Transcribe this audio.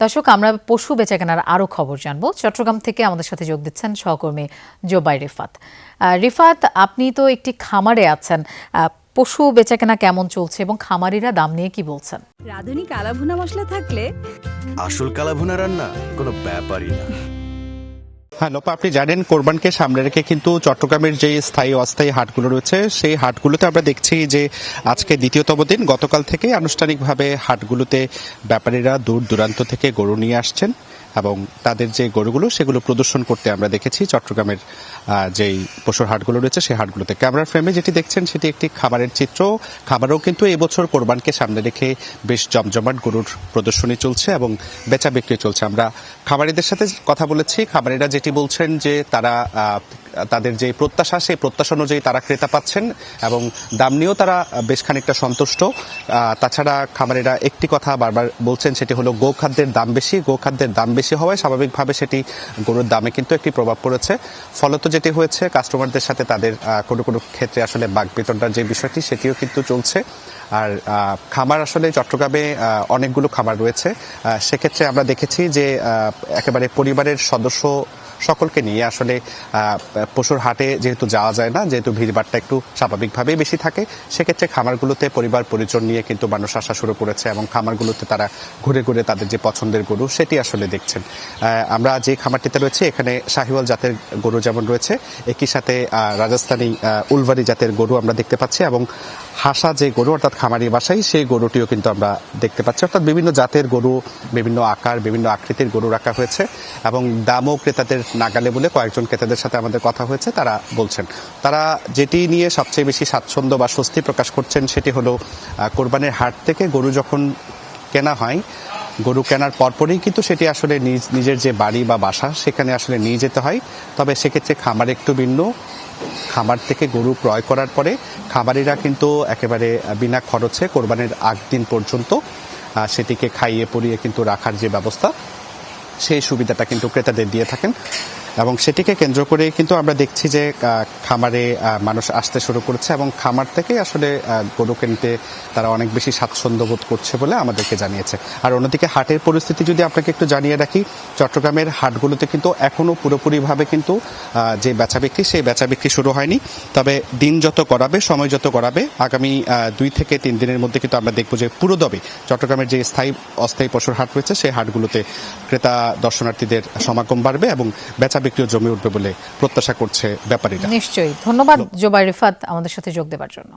দর্শক, আমরা পশু বেচাকেনার আরও খবর জানবো। চট্টগ্রাম থেকে আমাদের সাথে যোগ দিচ্ছেন সহকর্মী জোবাই রিফাত। রিফাত, আপনি তো একটি খামারে আছেন, পশু বেচাকেনা কেমন চলছে এবং খামারিরা দাম নিয়ে কি বলছেন? রাঁধুনি কালাভুনা মশলা থাকলে আসল কালাভুনা রান্না কোনো ব্যাপারই না। হ্যাঁ লোপা, আপনি জানেন কোরবানকে সামনে রেখে কিন্তু চট্টগ্রামের যে স্থায়ী অস্থায়ী হাটগুলো রয়েছে সেই হাটগুলোতে আমরা দেখছি যে আজকে দ্বিতীয়তম দিন, গতকাল থেকে আনুষ্ঠানিকভাবে হাটগুলোতে ব্যাপারীরা দূর দূরান্ত থেকে গরু নিয়ে আসছেন এবং তাদের যে গরুগুলো সেগুলো প্রদর্শন করতে আমরা দেখেছি চট্টগ্রামের যেই পশুর হাটগুলো রয়েছে সেই হাটগুলোতে। ক্যামেরার ফ্রেমে যেটি দেখছেন সেটি একটি খাবারের চিত্র। খাবারও কিন্তু এবছর কোরবানকে সামনে রেখে বেশ জমজমাট গরুর প্রদর্শনী চলছে এবং বেচা বিক্রি চলছে। আমরা খামারিদের সাথে কথা বলেছি। খামারিরা যেটি বলছেন যে তারা তাদের যে প্রত্যাশা সেই প্রত্যাশা অনুযায়ী তারা ক্রেতা পাচ্ছেন এবং দাম নিয়েও তারা বেশ খানিকটা সন্তুষ্ট। তাছাড়া খামারিরা একটি কথা বারবার বলছেন, সেটি হলো গোখাদ্যের দাম বেশি। গোখাদ্যের দাম বেশি হওয়ায় স্বাভাবিকভাবে সেটি গরুর দামে কিন্তু একটি প্রভাব পড়েছে। ফলত যেটি হয়েছে, কাস্টমারদের সাথে তাদের কোনো কোনো ক্ষেত্রে আসলে বাকবিতণ্ডার যে বিষয়টি সেটিও কিন্তু চলছে। আর খামার আসলে চট্টগ্রামে অনেকগুলো খামার রয়েছে। সেক্ষেত্রে আমরা দেখেছি যে একেবারে পরিবারের সদস্য সকলকে নিয়ে আসলে পশুর হাটে যেহেতু যাওয়া যায় না, যেহেতু ভিড়ভাড়টা একটু স্বাভাবিকভাবেই বেশি থাকে, সেক্ষেত্রে খামারগুলোতে পরিবার পরিজন নিয়ে কিন্তু মানুষ আসা শুরু করেছে এবং খামারগুলোতে তারা ঘুরে ঘুরে তাদের যে পছন্দের গরু সেটি আসলে দেখছেন। আমরা যে খামারটিতে রয়েছে এখানে শাহিওয়াল জাতের গরু যেমন রয়েছে, একই সাথে রাজস্থানী উলভারি জাতের গরু আমরা দেখতে পাচ্ছি এবং হাসা যে গরু অর্থাৎ খামারি বাসাই সেই গরুটিও কিন্তু আমরা দেখতে পাচ্ছি। অর্থাৎ বিভিন্ন জাতের গরু, বিভিন্ন আকার, বিভিন্ন আকৃতির গরু রাখা হয়েছে এবং দামও ক্রেতাদের নাগালে বলে কয়েকজন ক্রেতাদের সাথে আমাদের কথা হয়েছে। তারা বলছেন তারা যেটি নিয়ে সবচেয়ে বেশি স্বাচ্ছন্দ্য বা স্বস্তি প্রকাশ করছেন সেটি হলো কোরবানির হাট থেকে গরু যখন কেনা হয়, গরু কেনার পরপরই কিন্তু সেটি আসলে নিজের যে বাড়ি বা বাসা সেখানে আসলে নিয়ে যেতে হয়। তবে সেক্ষেত্রে খামার একটু ভিন্ন। খামার থেকে গরু ক্রয় করার পরে খামারিরা কিন্তু একেবারে বিনা খরচে কোরবানির আগ দিন পর্যন্ত সেটিকে খাইয়ে পরিয়ে কিন্তু রাখার যে ব্যবস্থা সেই সুবিধাটা কিন্তু ক্রেতাদের দিয়ে থাকেন এবং সেটিকে কেন্দ্র করে কিন্তু আমরা দেখছি যে খামারে মানুষ আসতে শুরু করেছে এবং খামার থেকে আসলে গরু কিনতে তারা অনেক বেশি স্বাচ্ছন্দ্য বোধ করছে বলে আমাদেরকে জানিয়েছে। আর অন্যদিকে হাটের পরিস্থিতি যদি আপনাকে একটু জানিয়ে রাখি, চট্টগ্রামের হাটগুলোতে কিন্তু এখনও পুরোপুরিভাবে কিন্তু যে বেচাবিক্রি সেই বেচাবিক্রি শুরু হয়নি। তবে দিন যত গড়াবে, সময় যত গড়াবে, আগামী 2 থেকে 3 দিনের মধ্যে কিন্তু আমরা দেখব যে পুরোদমে চট্টগ্রামের যে স্থায়ী অস্থায়ী পশুর হাট রয়েছে সেই হাটগুলোতে ক্রেতা দর্শনার্থীদের সমাগম বাড়বে এবং বেচা বিক্রিও জমে উঠবে বলে প্রত্যাশা করছে ব্যাপারীরা। নিশ্চয়ই। ধন্যবাদ জোবাই রিফাত আমাদের সাথে যোগ দেওয়ার জন্য।